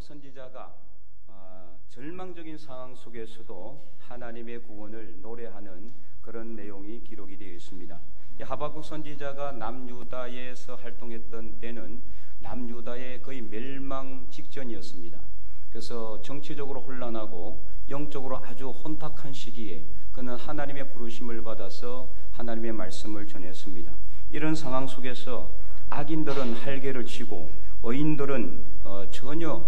선지자가 절망적인 상황 속에서도 하나님의 구원을 노래하는 그런 내용이 기록이 되어 있습니다. 하박국 선지자가 남유다에서 활동했던 때는 남유다의 거의 멸망 직전이었습니다. 그래서 정치적으로 혼란하고 영적으로 아주 혼탁한 시기에 그는 하나님의 부르심을 받아서 하나님의 말씀을 전했습니다. 이런 상황 속에서 악인들은 할개를 치고 의인들은 전혀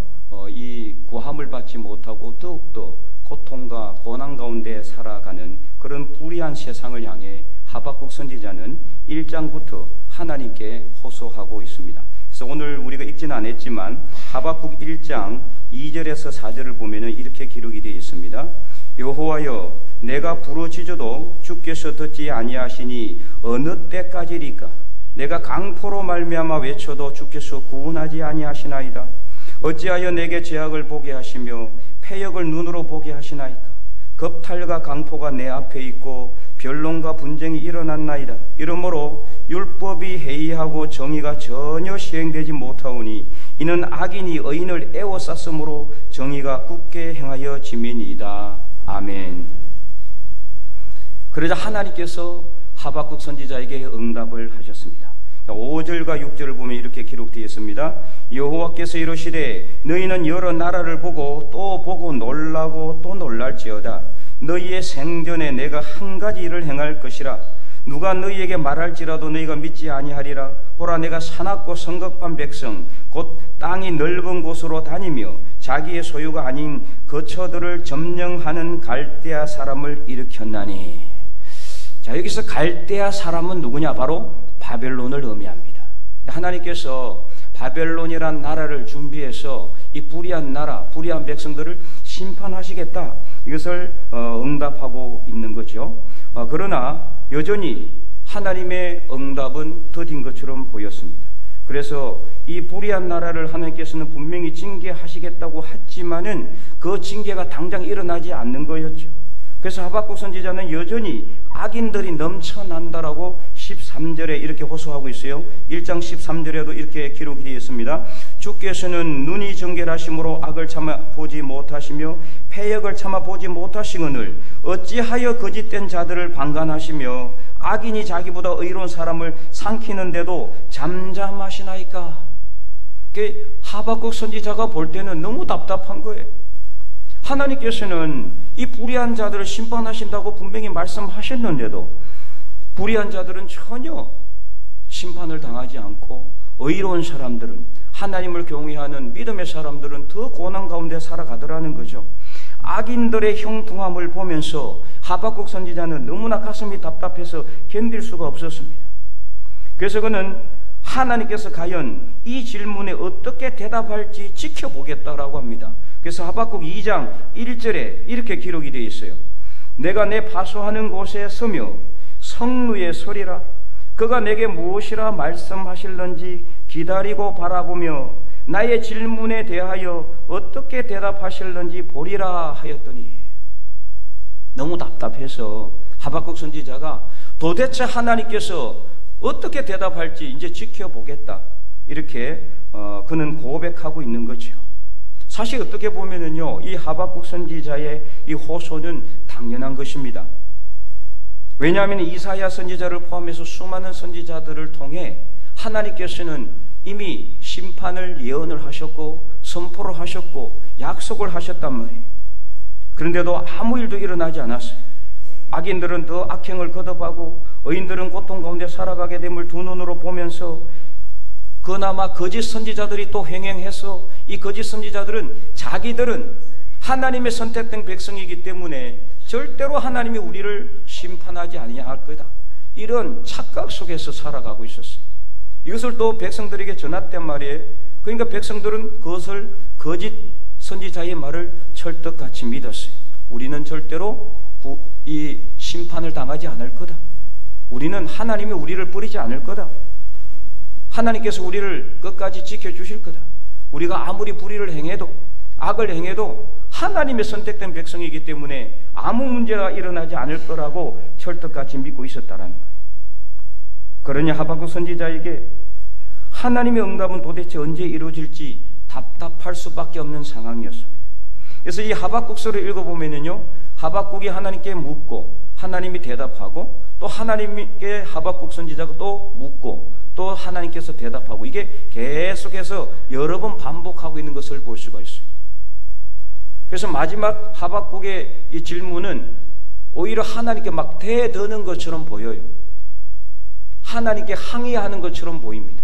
이 구함을 받지 못하고 더욱더 고통과 고난 가운데 살아가는 그런 불의한 세상을 향해 하박국 선지자는 1장부터 하나님께 호소하고 있습니다. 그래서 오늘 우리가 읽지는 않았지만 하박국 1장 2절에서 4절을 보면 이렇게 기록이 되어 있습니다. 여호와여, 내가 부르짖어도 주께서 듣지 아니하시니 어느 때까지리까? 내가 강포로 말미암아 외쳐도 주께서 구원하지 아니하시나이다. 어찌하여 내게 죄악을 보게 하시며 패역을 눈으로 보게 하시나이까? 겁탈과 강포가 내 앞에 있고 변론과 분쟁이 일어났나이다. 이러므로 율법이 해이하고 정의가 전혀 시행되지 못하오니 이는 악인이 의인을 애워쌌으므로 정의가 굳게 행하여 지민이다. 아멘. 그러자 하나님께서 하박국 선지자에게 응답을 하셨습니다. 5절과 6절을 보면 이렇게 기록되어 있습니다. 여호와께서 이르시되 너희는 여러 나라를 보고 또 보고 놀라고 또 놀랄지어다. 너희의 생전에 내가 한 가지 일을 행할 것이라. 누가 너희에게 말할지라도 너희가 믿지 아니하리라. 보라, 내가 사납고 성급한 백성 곧 땅이 넓은 곳으로 다니며 자기의 소유가 아닌 거처들을 점령하는 갈대아 사람을 일으켰나니. 자, 여기서 갈대아 사람은 누구냐? 바로 바벨론을 의미합니다. 하나님께서 바벨론이란 나라를 준비해서 이 불의한 나라, 불의한 백성들을 심판하시겠다, 이것을 응답하고 있는 거죠. 그러나 여전히 하나님의 응답은 더딘 것처럼 보였습니다. 그래서 이 불의한 나라를 하나님께서는 분명히 징계하시겠다고 했지만은 그 징계가 당장 일어나지 않는 거였죠. 그래서 하박국 선지자는 여전히 악인들이 넘쳐난다라고 13절에 이렇게 호소하고 있어요. 1장 13절에도 이렇게 기록이 되어 있습니다. 주께서는 눈이 정결하심으로 악을 참아 보지 못하시며 패역을 참아 보지 못하시거늘 어찌하여 거짓된 자들을 방관하시며 악인이 자기보다 의로운 사람을 삼키는데도 잠잠하시나이까? 하박국 선지자가 볼 때는 너무 답답한 거예요. 하나님께서는 이 불의한 자들을 심판하신다고 분명히 말씀하셨는데도 불의한 자들은 전혀 심판을 당하지 않고 의로운 사람들은, 하나님을 경외하는 믿음의 사람들은 더 고난 가운데 살아가더라는 거죠. 악인들의 형통함을 보면서 하박국 선지자는 너무나 가슴이 답답해서 견딜 수가 없었습니다. 그래서 그는 하나님께서 과연 이 질문에 어떻게 대답할지 지켜보겠다라고 합니다. 그래서 하박국 2장 1절에 이렇게 기록이 되어 있어요. 내가 내 파수하는 곳에 서며 성루에 서리라. 그가 내게 무엇이라 말씀하실런지 기다리고 바라보며 나의 질문에 대하여 어떻게 대답하실런지 보리라 하였더니. 너무 답답해서 하박국 선지자가 도대체 하나님께서 어떻게 대답할지 이제 지켜보겠다, 이렇게 그는 고백하고 있는 거죠. 사실 어떻게 보면은요, 이 하박국 선지자의 이 호소는 당연한 것입니다. 왜냐하면 이사야 선지자를 포함해서 수많은 선지자들을 통해 하나님께서는 이미 심판을 예언을 하셨고 선포를 하셨고 약속을 하셨단 말이에요. 그런데도 아무 일도 일어나지 않았어요. 악인들은 더 악행을 거듭하고 의인들은 고통 가운데 살아가게 됨을 두 눈으로 보면서 그나마 거짓 선지자들이 또 횡행해서 이 거짓 선지자들은 자기들은 하나님의 선택된 백성이기 때문에 절대로 하나님이 우리를 심판하지 아니할 거다, 이런 착각 속에서 살아가고 있었어요. 이것을 또 백성들에게 전했단 말이에요. 그러니까 백성들은 그것을 거짓 선지자의 말을 철떡같이 믿었어요. 우리는 절대로 이 심판을 당하지 않을 거다. 우리는 하나님이 우리를 버리지 않을 거다. 하나님께서 우리를 끝까지 지켜주실 거다. 우리가 아무리 불의를 행해도, 악을 행해도 하나님의 선택된 백성이기 때문에 아무 문제가 일어나지 않을 거라고 철떡같이 믿고 있었다라는 거예요. 그러니 하박국 선지자에게 하나님의 응답은 도대체 언제 이루어질지 답답할 수밖에 없는 상황이었습니다. 그래서 이 하박국서를 읽어보면요, 하박국이 하나님께 묻고 하나님이 대답하고, 또 하나님께 하박국 선지자가 또 묻고 또 하나님께서 대답하고, 이게 계속해서 여러 번 반복하고 있는 것을 볼 수가 있어요. 그래서 마지막 하박국의 이 질문은 오히려 하나님께 막 대드는 것처럼 보여요. 하나님께 항의하는 것처럼 보입니다.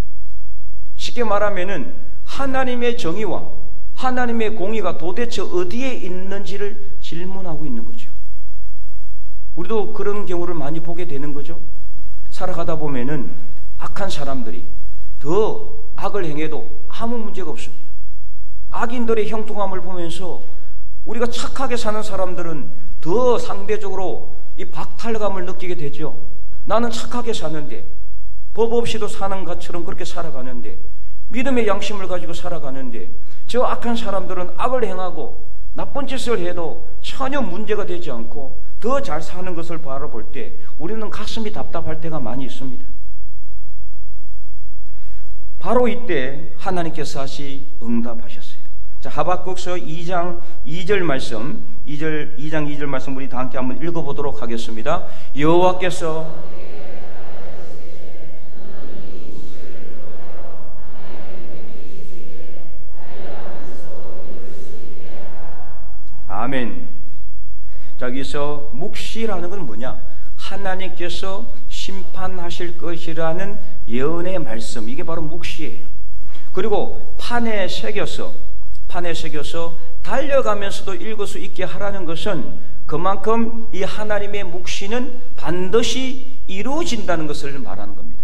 쉽게 말하면은 하나님의 정의와 하나님의 공의가 도대체 어디에 있는지를 질문하고 있는 거죠. 우리도 그런 경우를 많이 보게 되는 거죠. 살아가다 보면은 악한 사람들이 더 악을 행해도 아무 문제가 없습니다. 악인들의 형통함을 보면서 우리가 착하게 사는 사람들은 더 상대적으로 이 박탈감을 느끼게 되죠. 나는 착하게 사는데, 법 없이도 사는 것처럼 그렇게 살아가는데, 믿음의 양심을 가지고 살아가는데, 저 악한 사람들은 악을 행하고 나쁜 짓을 해도 전혀 문제가 되지 않고 더 잘 사는 것을 바라볼 때 우리는 가슴이 답답할 때가 많이 있습니다. 바로 이때 하나님께서 다시 응답하셨어요. 자, 하박국서 2장 2절 말씀, 2장 2절 말씀 우리 다 함께 한번 읽어보도록 하겠습니다. 여호와께서 아멘. 자, 여기서 묵시라는 건 뭐냐? 하나님께서 심판하실 것이라는 예언의 말씀, 이게 바로 묵시예요. 그리고 판에 새겨서 달려가면서도 읽을 수 있게 하라는 것은 그만큼 이 하나님의 묵시는 반드시 이루어진다는 것을 말하는 겁니다.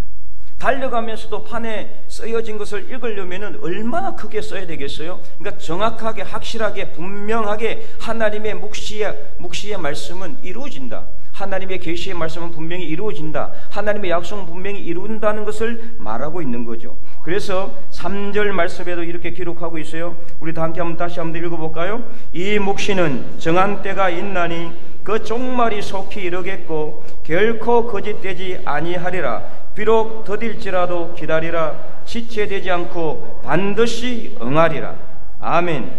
달려가면서도 판에 쓰여진 것을 읽으려면 얼마나 크게 써야 되겠어요? 그러니까 정확하게, 확실하게, 분명하게 하나님의 묵시의 말씀은 이루어진다. 하나님의 계시의 말씀은 분명히 이루어진다. 하나님의 약속은 분명히 이룬다는 것을 말하고 있는 거죠. 그래서 3절 말씀에도 이렇게 기록하고 있어요. 우리 다 함께 다시 한번 읽어볼까요? 이 묵시는 정한 때가 있나니 그 종말이 속히 이르겠고 결코 거짓되지 아니하리라. 비록 더딜지라도 기다리라. 지체되지 않고 반드시 응하리라. 아멘.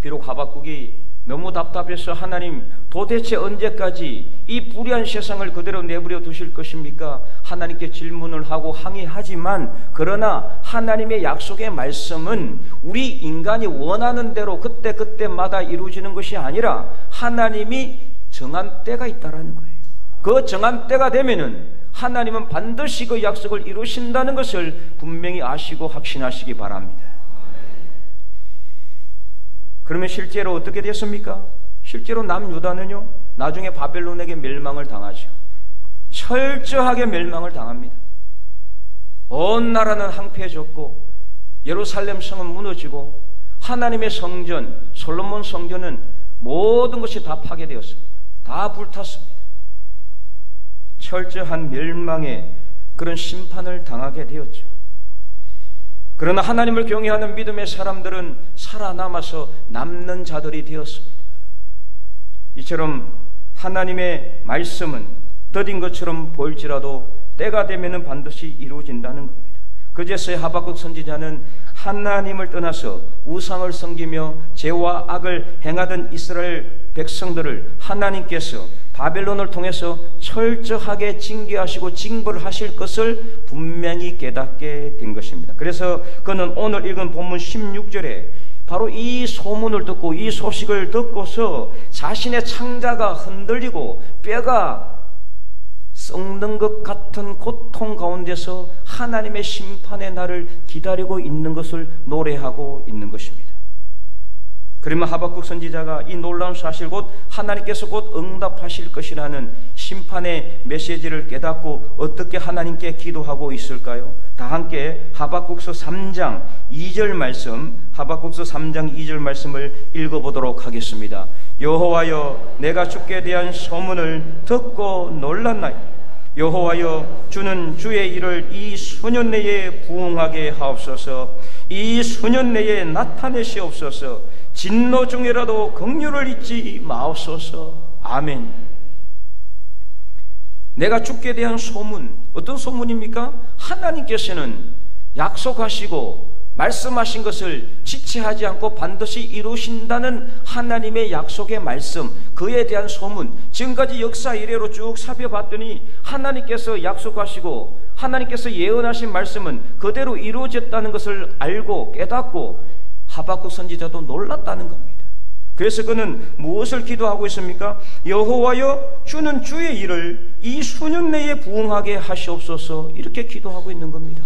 비록 하박국이 너무 답답해서 하나님 도대체 언제까지 이 불의한 세상을 그대로 내버려 두실 것입니까? 하나님께 질문을 하고 항의하지만, 그러나 하나님의 약속의 말씀은 우리 인간이 원하는 대로 그때그때마다 이루어지는 것이 아니라 하나님이 정한 때가 있다라는 거예요. 그 정한 때가 되면은 하나님은 반드시 그 약속을 이루신다는 것을 분명히 아시고 확신하시기 바랍니다. 그러면 실제로 어떻게 됐습니까? 실제로 남유다는요, 나중에 바벨론에게 멸망을 당하죠. 철저하게 멸망을 당합니다. 온 나라는 황폐해졌고 예루살렘 성은 무너지고 하나님의 성전, 솔로몬 성전은 모든 것이 다 파괴되었습니다. 다 불탔습니다. 철저한 멸망의 그런 심판을 당하게 되었죠. 그러나 하나님을 경외하는 믿음의 사람들은 살아남아서 남는 자들이 되었습니다. 이처럼 하나님의 말씀은 더딘 것처럼 보일지라도 때가 되면 반드시 이루어진다는 겁니다. 그제서야 하박국 선지자는 하나님을 떠나서 우상을 섬기며 죄와 악을 행하던 이스라엘 백성들을 하나님께서 바벨론을 통해서 철저하게 징계하시고 징벌을 하실 것을 분명히 깨닫게 된 것입니다. 그래서 그는 오늘 읽은 본문 16절에 바로 이 소문을 듣고, 이 소식을 듣고서 자신의 창자가 흔들리고 뼈가 썩는 것 같은 고통 가운데서 하나님의 심판의 날을 기다리고 있는 것을 노래하고 있는 것입니다. 그러면 하박국 선지자가 이 놀라운 사실, 곧 하나님께서 곧 응답하실 것이라는 심판의 메시지를 깨닫고 어떻게 하나님께 기도하고 있을까요? 다 함께 하박국서 3장 2절 말씀, 하박국서 3장 2절 말씀을 읽어보도록 하겠습니다. 여호와여, 내가 주께 대한 소문을 듣고 놀랐나이다. 여호와여, 주는 주의 일을 이 수년 내에 부응하게 하옵소서. 이 수년 내에 나타내시옵소서. 진노 중에라도 긍휼을 잊지 마옵소서. 아멘. 내가 주께 대한 소문, 어떤 소문입니까? 하나님께서는 약속하시고 말씀하신 것을 지체하지 않고 반드시 이루신다는 하나님의 약속의 말씀, 그에 대한 소문, 지금까지 역사 이래로 쭉 살펴봤더니 하나님께서 약속하시고 하나님께서 예언하신 말씀은 그대로 이루어졌다는 것을 알고 깨닫고 하박국 선지자도 놀랐다는 겁니다. 그래서 그는 무엇을 기도하고 있습니까? 여호와여, 주는 주의 일을 이 수년 내에 부응하게 하시옵소서, 이렇게 기도하고 있는 겁니다.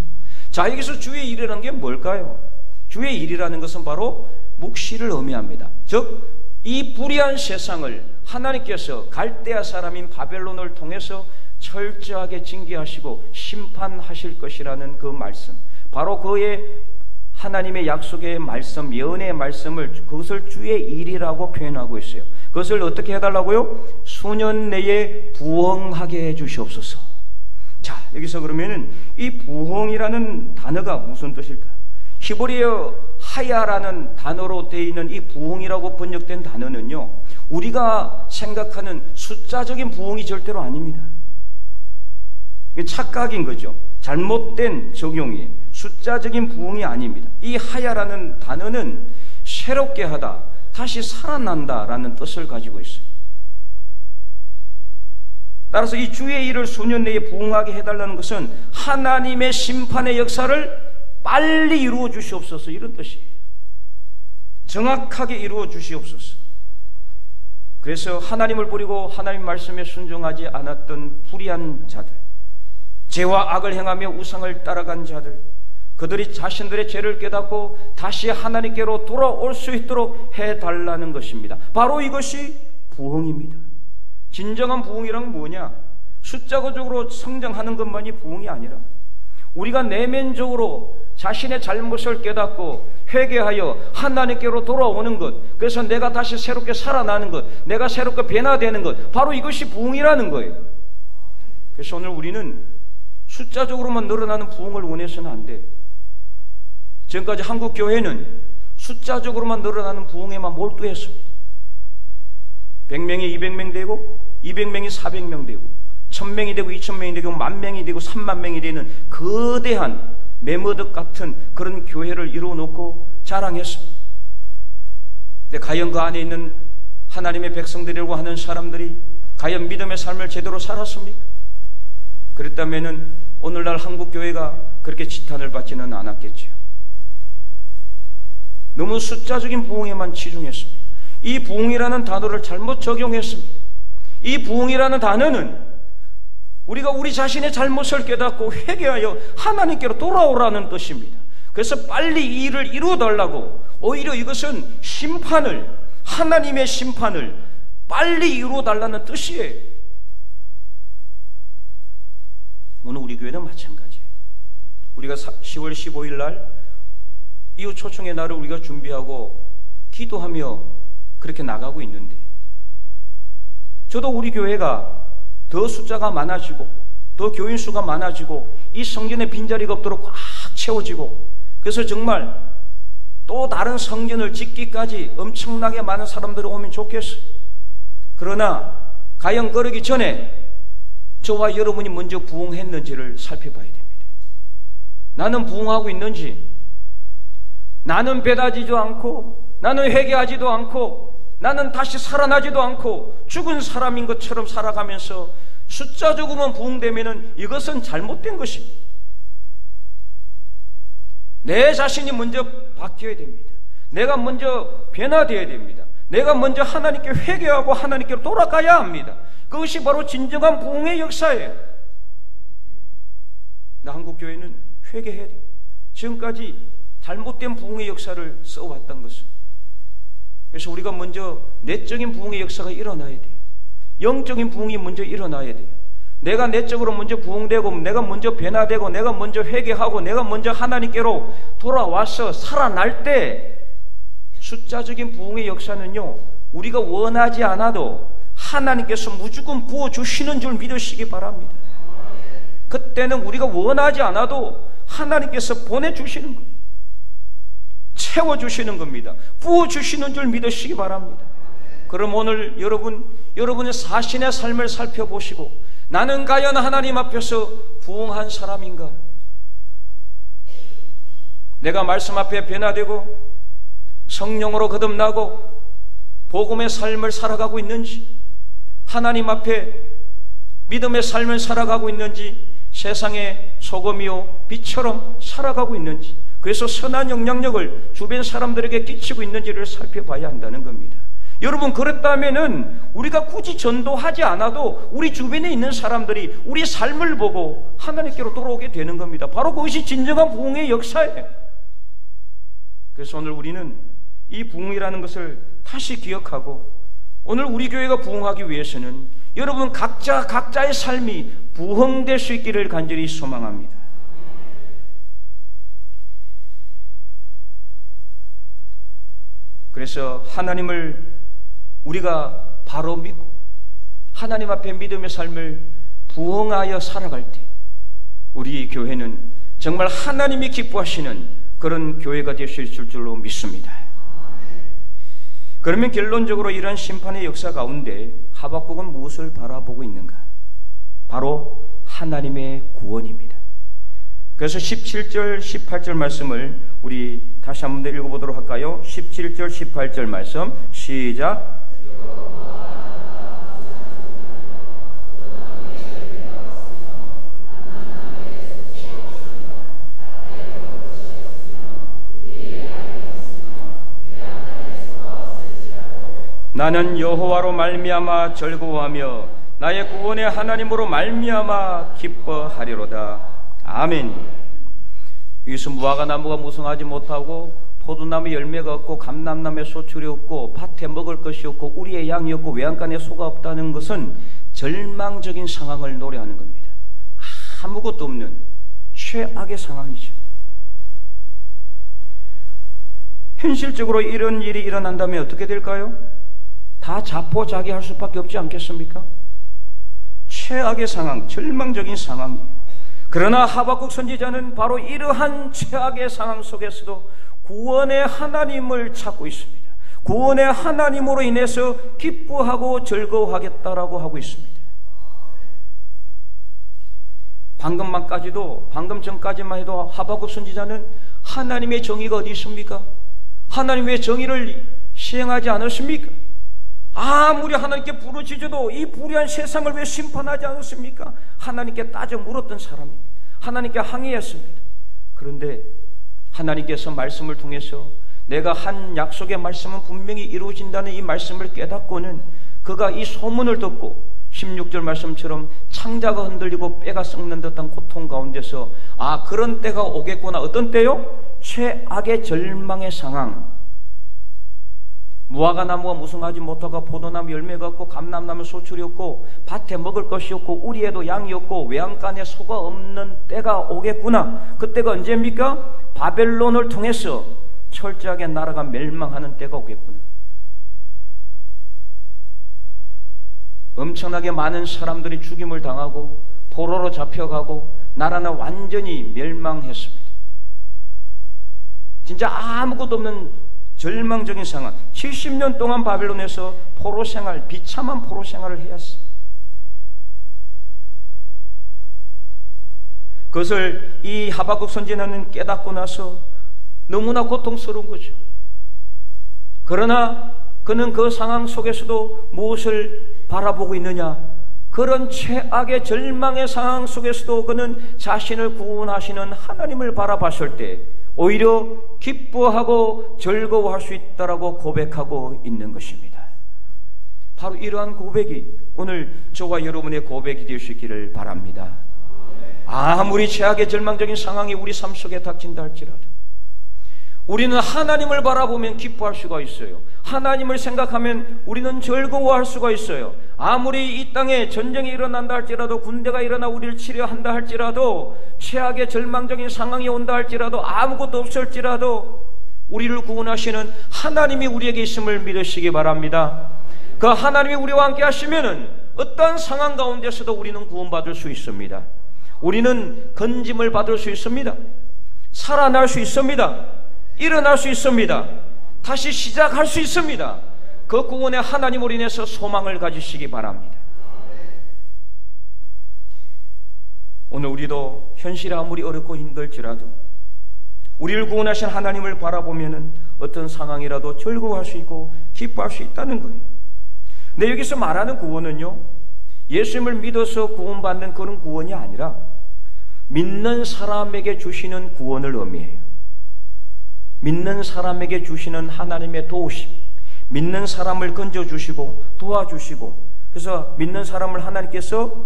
자, 여기서 주의 일이라는 게 뭘까요? 주의 일이라는 것은 바로 묵시를 의미합니다. 즉 이 불의한 세상을 하나님께서 갈대아 사람인 바벨론을 통해서 철저하게 징계하시고 심판하실 것이라는 그 말씀, 바로 그의 하나님의 약속의 말씀, 예언의 말씀을, 그것을 주의 일이라고 표현하고 있어요. 그것을 어떻게 해달라고요? 수년 내에 부응하게 해주시옵소서. 자, 여기서 그러면은 이 부흥이라는 단어가 무슨 뜻일까? 히브리어 하야라는 단어로 되어 있는 이 부흥이라고 번역된 단어는요, 우리가 생각하는 숫자적인 부흥이 절대로 아닙니다. 착각인 거죠. 잘못된 적용이, 숫자적인 부흥이 아닙니다. 이 하야라는 단어는 새롭게 하다, 다시 살아난다라는 뜻을 가지고 있어요. 따라서 이 주의 일을 수년 내에 부응하게 해달라는 것은 하나님의 심판의 역사를 빨리 이루어 주시옵소서, 이런 뜻이에요. 정확하게 이루어 주시옵소서. 그래서 하나님을 버리고 하나님 말씀에 순종하지 않았던 불의한 자들, 죄와 악을 행하며 우상을 따라간 자들, 그들이 자신들의 죄를 깨닫고 다시 하나님께로 돌아올 수 있도록 해달라는 것입니다. 바로 이것이 부흥입니다. 진정한 부흥이란 뭐냐? 숫자적으로 성장하는 것만이 부흥이 아니라 우리가 내면적으로 자신의 잘못을 깨닫고 회개하여 하나님께로 돌아오는 것, 그래서 내가 다시 새롭게 살아나는 것, 내가 새롭게 변화되는 것, 바로 이것이 부흥이라는 거예요. 그래서 오늘 우리는 숫자적으로만 늘어나는 부흥을 원해서는 안 돼요. 지금까지 한국 교회는 숫자적으로만 늘어나는 부흥에만 몰두했습니다. 100명이 200명 되고 200명이 400명 되고 1000명이 되고 2000명이 되고 10,000명이 되고 30,000명이 되는 거대한 메머드 같은 그런 교회를 이루어놓고 자랑했습니다. 근데 과연 그 안에 있는 하나님의 백성들이라고 하는 사람들이 과연 믿음의 삶을 제대로 살았습니까? 그랬다면 오늘날 한국 교회가 그렇게 지탄을 받지는 않았겠죠. 너무 숫자적인 부흥에만 치중했습니다. 이 부흥이라는 단어를 잘못 적용했습니다. 이 부흥이라는 단어는 우리가 우리 자신의 잘못을 깨닫고 회개하여 하나님께로 돌아오라는 뜻입니다. 그래서 빨리 이 일을 이루어달라고, 오히려 이것은 심판을, 하나님의 심판을 빨리 이루어달라는 뜻이에요. 오늘 우리 교회는 마찬가지예요. 우리가 10월 15일 날 이웃 초청의 날을 우리가 준비하고 기도하며 그렇게 나가고 있는데, 저도 우리 교회가 더 숫자가 많아지고 더 교인 수가 많아지고 이 성전의 빈자리가 없도록 꽉 채워지고, 그래서 정말 또 다른 성전을 짓기까지 엄청나게 많은 사람들이 오면 좋겠어요. 그러나 과연 그러기 전에 저와 여러분이 먼저 부흥했는지를 살펴봐야 됩니다. 나는 부흥하고 있는지, 나는 배다지도 않고 나는 회개하지도 않고 나는 다시 살아나지도 않고 죽은 사람인 것처럼 살아가면서 숫자적으로만 부흥되면 이것은 잘못된 것입니다. 내 자신이 먼저 바뀌어야 됩니다. 내가 먼저 변화되어야 됩니다. 내가 먼저 하나님께 회개하고 하나님께로 돌아가야 합니다. 그것이 바로 진정한 부흥의 역사예요. 나 한국교회는 회개해야 돼요. 지금까지 잘못된 부흥의 역사를 써왔던 것은, 그래서 우리가 먼저 내적인 부흥의 역사가 일어나야 돼요. 영적인 부흥이 먼저 일어나야 돼요. 내가 내적으로 먼저 부흥되고, 내가 먼저 변화되고, 내가 먼저 회개하고, 내가 먼저 하나님께로 돌아와서 살아날 때 숫자적인 부흥의 역사는요, 우리가 원하지 않아도 하나님께서 무조건 부어주시는 줄 믿으시기 바랍니다. 그때는 우리가 원하지 않아도 하나님께서 보내주시는 거예요. 채워주시는 겁니다. 부어주시는 줄 믿으시기 바랍니다. 그럼 오늘 여러분의 자신의 삶을 살펴보시고, 나는 과연 하나님 앞에서 부흥한 사람인가? 내가 말씀 앞에 변화되고 성령으로 거듭나고 복음의 삶을 살아가고 있는지, 하나님 앞에 믿음의 삶을 살아가고 있는지, 세상의 소금이요 빛처럼 살아가고 있는지, 그래서 선한 영향력을 주변 사람들에게 끼치고 있는지를 살펴봐야 한다는 겁니다. 여러분, 그랬다면은 우리가 굳이 전도하지 않아도 우리 주변에 있는 사람들이 우리 삶을 보고 하나님께로 돌아오게 되는 겁니다. 바로 그것이 진정한 부흥의 역사예요. 그래서 오늘 우리는 이 부흥이라는 것을 다시 기억하고, 오늘 우리 교회가 부흥하기 위해서는 여러분 각자의 삶이 부흥될 수 있기를 간절히 소망합니다. 그래서 하나님을 우리가 바로 믿고 하나님 앞에 믿음의 삶을 부흥하여 살아갈 때 우리 교회는 정말 하나님이 기뻐하시는 그런 교회가 될 수 있을 줄로 믿습니다. 그러면 결론적으로 이런 심판의 역사 가운데 하박국은 무엇을 바라보고 있는가? 바로 하나님의 구원입니다. 그래서 17절 18절 말씀을 우리 다시 한번 더 읽어보도록 할까요? 17절 18절 말씀 시작. 나는 여호와로 말미암아 즐거워하며 나의 구원의 하나님으로 말미암아 기뻐하리로다. 아멘. 여기서 무화과 나무가 무성하지 못하고 포도나무 열매가 없고 감람나무에 소출이 없고 밭에 먹을 것이 없고 우리의 양이 없고 외양간에 소가 없다는 것은 절망적인 상황을 노래하는 겁니다. 아무것도 없는 최악의 상황이죠. 현실적으로 이런 일이 일어난다면 어떻게 될까요? 다 자포자기할 수밖에 없지 않겠습니까? 최악의 상황, 절망적인 상황이에요. 그러나 하박국 선지자는 바로 이러한 최악의 상황 속에서도 구원의 하나님을 찾고 있습니다. 구원의 하나님으로 인해서 기뻐하고 즐거워하겠다라고 하고 있습니다. 방금 전까지만 해도 하박국 선지자는 하나님의 정의가 어디 있습니까? 하나님의 정의를 시행하지 않았습니까? 아무리 하나님께 부르짖어도 이 불의한 세상을 왜 심판하지 않았습니까? 하나님께 따져 물었던 사람입니다. 하나님께 항의했습니다. 그런데 하나님께서 말씀을 통해서 내가 한 약속의 말씀은 분명히 이루어진다는 이 말씀을 깨닫고는 그가 이 소문을 듣고 16절 말씀처럼 창자가 흔들리고 뼈가 썩는 듯한 고통 가운데서 그런 때가 오겠구나. 어떤 때요? 최악의 절망의 상황. 무화과 나무가 무성하지 못하고 포도나무 열매가 없고 감람나무 소출이 없고 밭에 먹을 것이 없고 우리에도 양이 없고 외양간에 소가 없는 때가 오겠구나. 그때가 언제입니까? 바벨론을 통해서 철저하게 나라가 멸망하는 때가 오겠구나. 엄청나게 많은 사람들이 죽임을 당하고 포로로 잡혀가고 나라는 완전히 멸망했습니다. 진짜 아무것도 없는 절망적인 상황. 70년 동안 바벨론에서 포로 생활, 비참한 포로 생활을 해야 했어. 그것을 이 하박국 선지자는 깨닫고 나서 너무나 고통스러운 거죠. 그러나 그는 그 상황 속에서도 무엇을 바라보고 있느냐? 그런 최악의 절망의 상황 속에서도 그는 자신을 구원하시는 하나님을 바라봤을 때 오히려 기뻐하고 즐거워할 수 있다라고 고백하고 있는 것입니다. 바로 이러한 고백이 오늘 저와 여러분의 고백이 될 수 있기를 바랍니다. 아무리 최악의 절망적인 상황이 우리 삶 속에 닥친다 할지라도 우리는 하나님을 바라보면 기뻐할 수가 있어요. 하나님을 생각하면 우리는 즐거워할 수가 있어요. 아무리 이 땅에 전쟁이 일어난다 할지라도, 군대가 일어나 우리를 치료한다 할지라도, 최악의 절망적인 상황이 온다 할지라도, 아무것도 없을지라도 우리를 구원하시는 하나님이 우리에게 있음을 믿으시기 바랍니다. 그 하나님이 우리와 함께 하시면은 어떠한 상황 가운데서도 우리는 구원받을 수 있습니다. 우리는 건짐을 받을 수 있습니다. 살아날 수 있습니다. 일어날 수 있습니다. 다시 시작할 수 있습니다. 그 구원의 하나님으로 인해서 소망을 가지시기 바랍니다. 오늘 우리도 현실이 아무리 어렵고 힘들지라도 우리를 구원하신 하나님을 바라보면은 어떤 상황이라도 즐거워할 수 있고 기뻐할 수 있다는 거예요. 근데 여기서 말하는 구원은요, 예수님을 믿어서 구원받는 그런 구원이 아니라 믿는 사람에게 주시는 구원을 의미해요. 믿는 사람에게 주시는 하나님의 도우심, 믿는 사람을 건져주시고 도와주시고, 그래서 믿는 사람을 하나님께서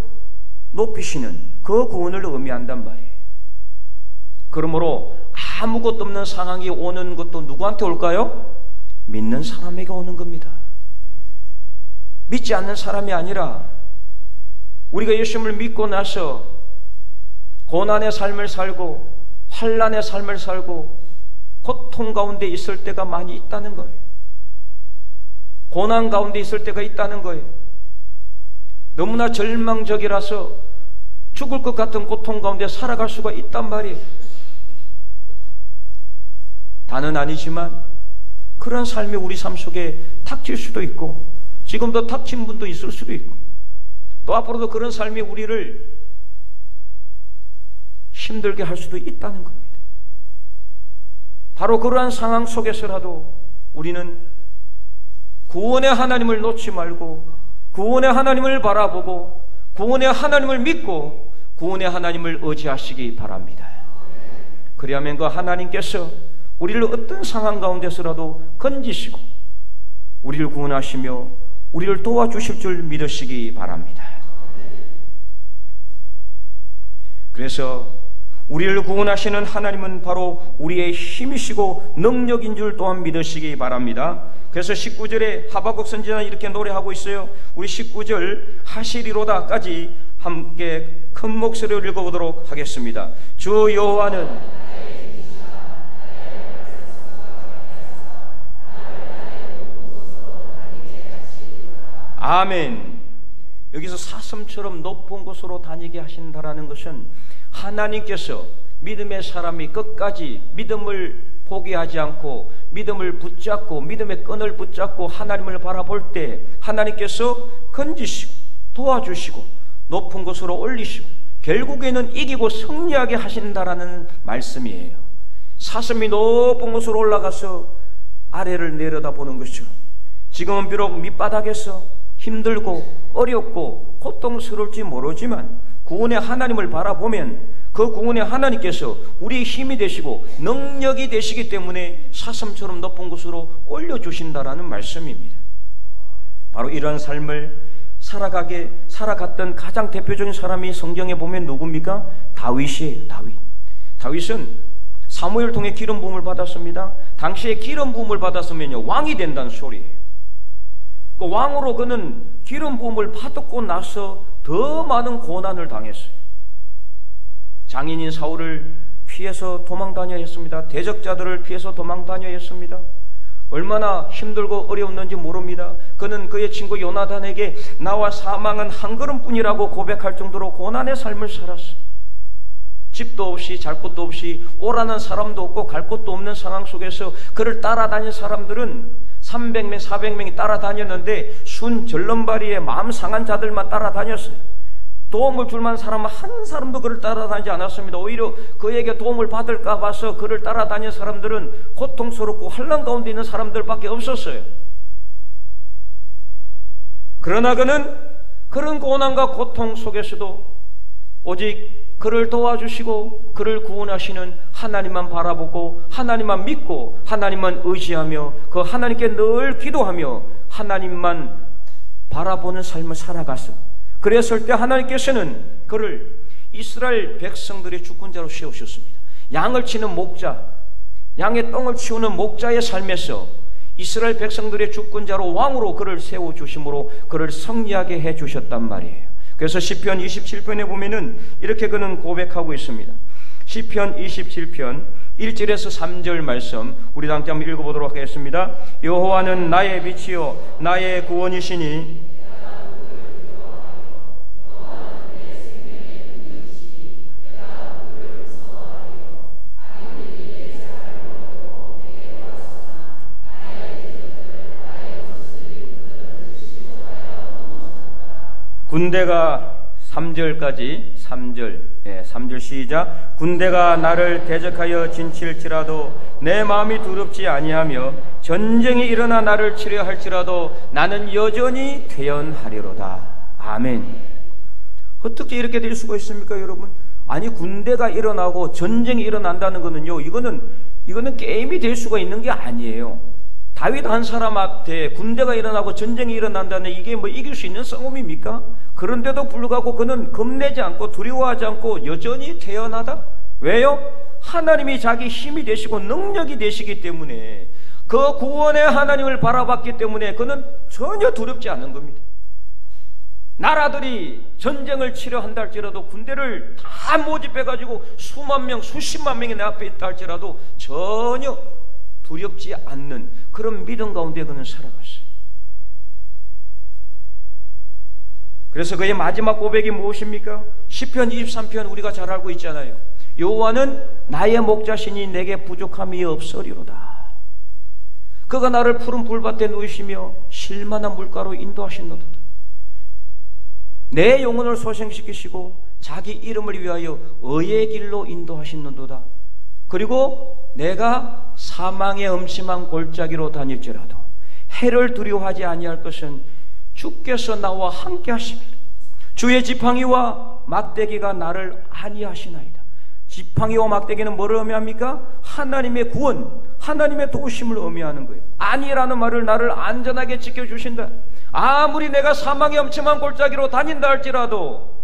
높이시는 그 구원을 의미한단 말이에요. 그러므로 아무것도 없는 상황이 오는 것도 누구한테 올까요? 믿는 사람에게 오는 겁니다. 믿지 않는 사람이 아니라 우리가 예수님을 믿고 나서 고난의 삶을 살고 환난의 삶을 살고 고통 가운데 있을 때가 많이 있다는 거예요. 고난 가운데 있을 때가 있다는 거예요. 너무나 절망적이라서 죽을 것 같은 고통 가운데 살아갈 수가 있단 말이에요. 다는 아니지만 그런 삶이 우리 삶 속에 닥칠 수도 있고, 지금도 닥친 분도 있을 수도 있고, 또 앞으로도 그런 삶이 우리를 힘들게 할 수도 있다는 겁니다. 바로 그러한 상황 속에서라도 우리는 구원의 하나님을 놓지 말고 구원의 하나님을 바라보고 구원의 하나님을 믿고 구원의 하나님을 의지하시기 바랍니다. 그리하면 그 하나님께서 우리를 어떤 상황 가운데서라도 건지시고 우리를 구원하시며 우리를 도와주실 줄 믿으시기 바랍니다. 그래서 우리를 구원하시는 하나님은 바로 우리의 힘이시고 능력인 줄 또한 믿으시기 바랍니다. 그래서 19절에 하박국 선지자는 이렇게 노래하고 있어요. 우리 19절 하시리로다까지 함께 큰 목소리로 읽어보도록 하겠습니다. 주 여호와는 아멘. 여기서 사슴처럼 높은 곳으로 다니게 하신다라는 것은 하나님께서 믿음의 사람이 끝까지 믿음을 포기하지 않고 믿음을 붙잡고 믿음의 끈을 붙잡고 하나님을 바라볼 때 하나님께서 건지시고 도와주시고 높은 곳으로 올리시고 결국에는 이기고 승리하게 하신다라는 말씀이에요. 사슴이 높은 곳으로 올라가서 아래를 내려다보는 것처럼 지금은 비록 밑바닥에서 힘들고 어렵고 고통스러울지 모르지만 구원의 하나님을 바라보면 그 구원의 하나님께서 우리의 힘이 되시고 능력이 되시기 때문에 사슴처럼 높은 곳으로 올려주신다라는 말씀입니다. 바로 이런 삶을 살아갔던 가장 대표적인 사람이 성경에 보면 누굽니까? 다윗이에요. 다윗은 사무엘을 통해 기름 부음을 받았습니다. 당시에 기름 부음을 받았으면요 왕이 된다는 소리예요. 그 왕으로 그는 기름 부음을 받고 나서 더 많은 고난을 당했어요. 장인인 사울을 피해서 도망 다녀야 했습니다. 대적자들을 피해서 도망 다녀야 했습니다. 얼마나 힘들고 어려웠는지 모릅니다. 그는 그의 친구 요나단에게 나와 사망은 한 걸음뿐이라고 고백할 정도로 고난의 삶을 살았어요. 집도 없이 잘 곳도 없이 오라는 사람도 없고 갈 곳도 없는 상황 속에서 그를 따라다닌 사람들은 300명, 400명이 따라다녔는데 순절름발이에 마음 상한 자들만 따라다녔어요. 도움을 줄 만한 사람은 한 사람도 그를 따라다니지 않았습니다. 오히려 그에게 도움을 받을까 봐서 그를 따라다닌 사람들은 고통스럽고 환난 가운데 있는 사람들밖에 없었어요. 그러나 그는 그런 고난과 고통 속에서도 오직 그를 도와주시고 그를 구원하시는 하나님만 바라보고 하나님만 믿고 하나님만 의지하며 그 하나님께 늘 기도하며 하나님만 바라보는 삶을 살아갔어. 그랬을 때 하나님께서는 그를 이스라엘 백성들의 주권자로 세우셨습니다. 양을 치는 목자, 양의 똥을 치우는 목자의 삶에서 이스라엘 백성들의 주권자로 왕으로 그를 세워주심으로 그를 승리하게 해주셨단 말이에요. 그래서 시편 27편에 보면은 이렇게 그는 고백하고 있습니다. 시편 27편 1절에서 3절 말씀 우리 함께 한번 읽어보도록 하겠습니다. 여호와는 나의 빛이요 나의 구원이시니 군대가 3절까지 3절 3절 시작. 군대가 나를 대적하여 진칠지라도 내 마음이 두렵지 아니하며 전쟁이 일어나 나를 치려 할지라도 나는 여전히 태연하리로다. 아멘. 어떻게 이렇게 될 수가 있습니까, 여러분? 아니, 군대가 일어나고 전쟁이 일어난다는 거는요, 이거는 게임이 될 수가 있는 게 아니에요. 다윗 한 사람한테 군대가 일어나고 전쟁이 일어난다는 이게 뭐 이길 수 있는 싸움입니까? 그런데도 불구하고 그는 겁내지 않고 두려워하지 않고 여전히 태연하다? 왜요? 하나님이 자기 힘이 되시고 능력이 되시기 때문에, 그 구원의 하나님을 바라봤기 때문에 그는 전혀 두렵지 않은 겁니다. 나라들이 전쟁을 치려 한다 할지라도, 군대를 다 모집해가지고 수만 명, 수십만 명이 내 앞에 있다 할지라도 전혀 두렵지 않는 그런 믿음 가운데 그는 살아갔어요. 그래서 그의 마지막 고백이 무엇입니까? 시편 23편 우리가 잘 알고 있잖아요. 여호와는 나의 목자시니 내게 부족함이 없으리로다. 그가 나를 푸른 불밭에 누이시며 쉴만한 물가로 인도하시노도다. 내 영혼을 소생시키시고 자기 이름을 위하여 의의 길로 인도하시는도다. 그리고 내가 사망의 음침한 골짜기로 다닐지라도 해를 두려워하지 아니할 것은 주께서 나와 함께 하심이라. 주의 지팡이와 막대기가 나를 안위하시나이다. 지팡이와 막대기는 뭐를 의미합니까? 하나님의 구원, 하나님의 도우심을 의미하는 거예요. 안위라는 말을 나를 안전하게 지켜주신다. 아무리 내가 사망의 엄청난 골짜기로 다닌다 할지라도,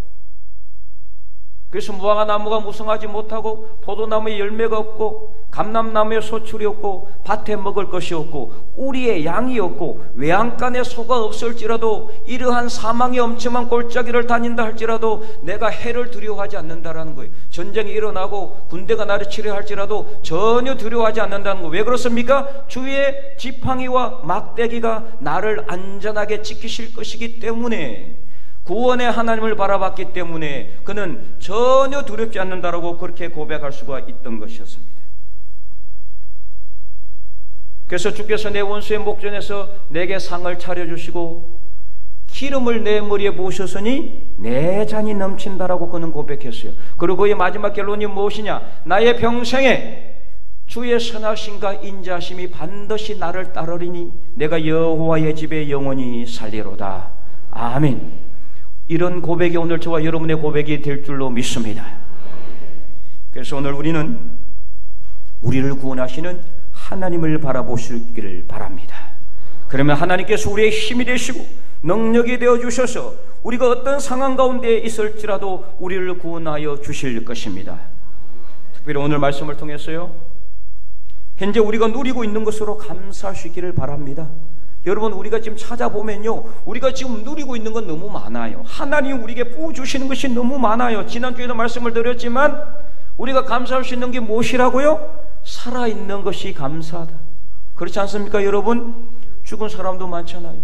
그래서 무화과나무가 무성하지 못하고 포도나무에 열매가 없고 감람나무에 소출이 없고 밭에 먹을 것이 없고 우리의 양이 없고 외양간에 소가 없을지라도, 이러한 사망의 엄청난 골짜기를 다닌다 할지라도 내가 해를 두려워하지 않는다라는 거예요. 전쟁이 일어나고 군대가 나를 치려 할지라도 전혀 두려워하지 않는다는 거예요. 왜 그렇습니까? 주의 지팡이와 막대기가 나를 안전하게 지키실 것이기 때문에, 구원의 하나님을 바라봤기 때문에 그는 전혀 두렵지 않는다라고 그렇게 고백할 수가 있던 것이었습니다. 그래서 주께서 내 원수의 목전에서 내게 상을 차려주시고 기름을 내 머리에 부으셨으니 내 잔이 넘친다라고 그는 고백했어요. 그리고 그의 마지막 결론이 무엇이냐? 나의 평생에 주의 선하심과 인자하심이 반드시 나를 따르리니 내가 여호와의 집에 영원히 살리로다. 아멘. 이런 고백이 오늘 저와 여러분의 고백이 될 줄로 믿습니다. 그래서 오늘 우리는 우리를 구원하시는 하나님을 바라보시기를 바랍니다. 그러면 하나님께서 우리의 힘이 되시고 능력이 되어 주셔서 우리가 어떤 상황 가운데 있을지라도 우리를 구원하여 주실 것입니다. 특별히 오늘 말씀을 통해서요, 현재 우리가 누리고 있는 것으로 감사하시기를 바랍니다. 여러분, 우리가 지금 찾아보면요, 우리가 지금 누리고 있는 건 너무 많아요. 하나님 우리에게 부어주시는 것이 너무 많아요. 지난주에도 말씀을 드렸지만 우리가 감사할 수 있는 게 무엇이라고요? 살아있는 것이 감사하다. 그렇지 않습니까, 여러분? 죽은 사람도 많잖아요.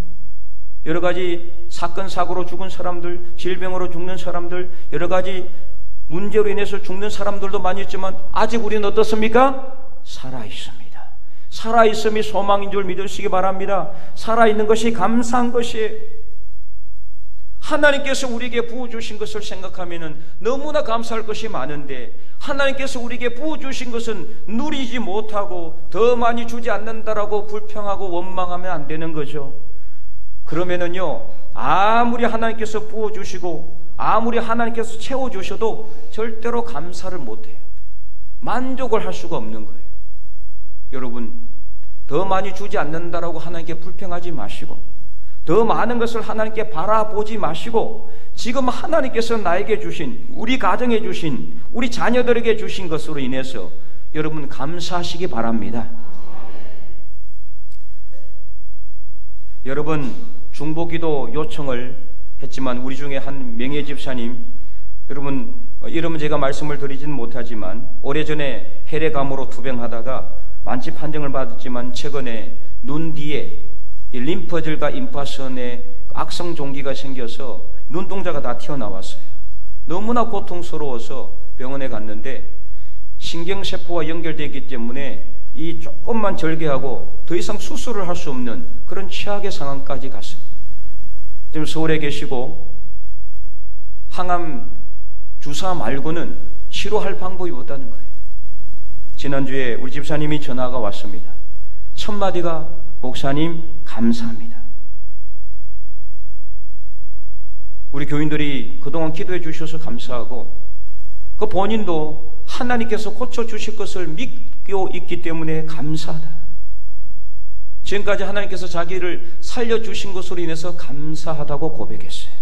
여러 가지 사건 사고로 죽은 사람들, 질병으로 죽는 사람들, 여러 가지 문제로 인해서 죽는 사람들도 많이 있지만 아직 우리는 어떻습니까? 살아있습니다. 살아있음이 소망인 줄 믿으시기 바랍니다. 살아있는 것이 감사한 것이에요. 하나님께서 우리에게 부어주신 것을 생각하면 너무나 감사할 것이 많은데, 하나님께서 우리에게 부어주신 것은 누리지 못하고 더 많이 주지 않는다라고 불평하고 원망하면 안 되는 거죠. 그러면은요, 아무리 하나님께서 부어주시고 아무리 하나님께서 채워주셔도 절대로 감사를 못해요. 만족을 할 수가 없는 거예요. 여러분, 더 많이 주지 않는다라고 하나님께 불평하지 마시고, 더 많은 것을 하나님께 바라보지 마시고, 지금 하나님께서 나에게 주신, 우리 가정에 주신, 우리 자녀들에게 주신 것으로 인해서 여러분 감사하시기 바랍니다. 여러분, 중보기도 요청을 했지만 우리 중에 한 명예 집사님, 여러분 이름은 제가 말씀을 드리지는 못하지만 오래전에 혈액암으로 투병하다가 완치 판정을 받았지만 최근에 눈 뒤에 림프절과 임파선에 악성 종기가 생겨서 눈동자가 다 튀어나왔어요. 너무나 고통스러워서 병원에 갔는데 신경세포와 연결되기 때문에 이 조금만 절개하고 더 이상 수술을 할 수 없는 그런 최악의 상황까지 갔어요. 지금 서울에 계시고 항암 주사 말고는 치료할 방법이 없다는 거예요. 지난주에 우리 집사님이 전화가 왔습니다. 첫 마디가 목사님 감사합니다. 우리 교인들이 그동안 기도해 주셔서 감사하고 그 본인도 하나님께서 고쳐주실 것을 믿고 있기 때문에 감사하다. 지금까지 하나님께서 자기를 살려주신 것으로 인해서 감사하다고 고백했어요.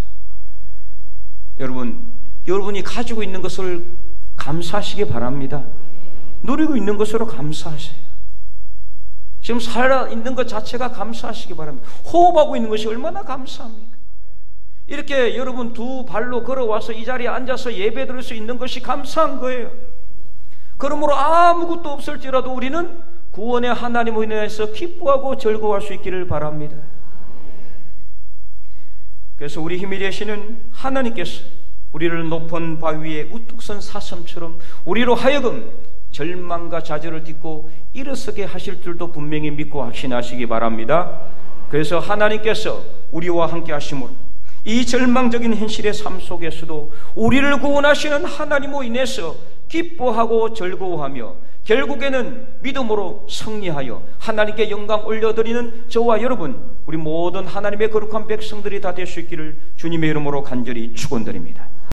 여러분이 가지고 있는 것을 감사하시기 바랍니다. 누리고 있는 것으로 감사하세요. 지금 살아있는 것 자체가 감사하시기 바랍니다. 호흡하고 있는 것이 얼마나 감사합니까? 이렇게 여러분 두 발로 걸어와서 이 자리에 앉아서 예배드릴 수 있는 것이 감사한 거예요. 그러므로 아무것도 없을지라도 우리는 구원의 하나님으로 인해서 기뻐하고 즐거워할 수 있기를 바랍니다. 그래서 우리 힘이 되시는 하나님께서 우리를 높은 바위 위에 우뚝 선 사슴처럼 우리로 하여금 절망과 좌절을 딛고 일어서게 하실 줄도 분명히 믿고 확신하시기 바랍니다. 그래서 하나님께서 우리와 함께 하심으로 이 절망적인 현실의 삶 속에서도 우리를 구원하시는 하나님으로 인해서 기뻐하고 즐거워하며 결국에는 믿음으로 승리하여 하나님께 영광 올려드리는 저와 여러분, 우리 모든 하나님의 거룩한 백성들이 다 될 수 있기를 주님의 이름으로 간절히 축원드립니다.